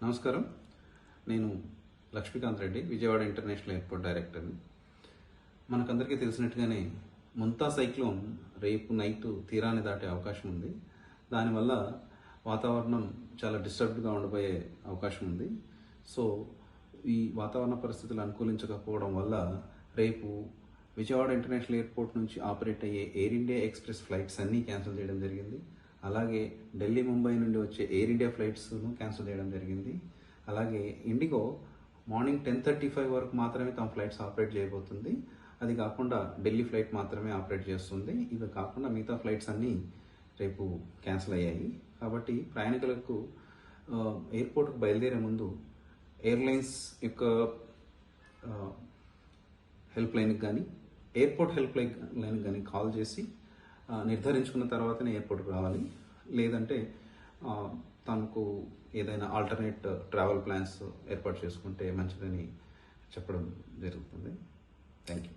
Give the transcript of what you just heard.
నమస్కారం. నేను Lakshmikanth Reddy, Vijayawada international airport డైరెక్టర్ని. మనకందరికీ తెలిసినట్టుగానే ముంతా సైక్లోన్ రేపు నైట్ తీరాన్ని దాటే అవకాశం ఉంది. దానివల్ల వాతావరణం చాలా డిస్టర్బ్డ్గా ఉండబోయే అవకాశం ఉంది. సో ఈ వాతావరణ పరిస్థితులు అనుకూలించకపోవడం వల్ల రేపు విజయవాడ ఇంటర్నేషనల్ ఎయిర్పోర్ట్ నుంచి ఆపరేట్ అయ్యే ఎయిర్ ఇండియా ఎక్స్ప్రెస్ ఫ్లైట్స్ అన్నీ క్యాన్సిల్ చేయడం జరిగింది. అలాగే ఢిల్లీ, ముంబై నుండి వచ్చే ఎయిర్ ఇండియా ఫ్లైట్స్ను క్యాన్సిల్ చేయడం జరిగింది. అలాగే ఇండిగో మార్నింగ్ 10:35 వరకు మాత్రమే తమ ఫ్లైట్స్ ఆపరేట్ చేయబోతుంది. అది కాకుండా ఢిల్లీ ఫ్లైట్ మాత్రమే ఆపరేట్ చేస్తుంది. ఇవి కాకుండా మిగతా ఫ్లైట్స్ అన్నీ రేపు క్యాన్సిల్ అయ్యాయి. కాబట్టి ప్రయాణికులకు ఎయిర్పోర్ట్కి బయలుదేరే ముందు ఎయిర్లైన్స్ యొక్క హెల్ప్ లైన్కి కానీ ఎయిర్పోర్ట్ హెల్ప్ లైన్కి కానీ కాల్ చేసి నిర్ధారించుకున్న తర్వాతనే ఎయిర్పోర్ట్కి రావాలి. లేదంటే తమకు ఏదైనా ఆల్టర్నేట్ ట్రావెల్ ప్లాన్స్ ఏర్పాటు చేసుకుంటే మంచిదని చెప్పడం జరుగుతుంది. Thank you.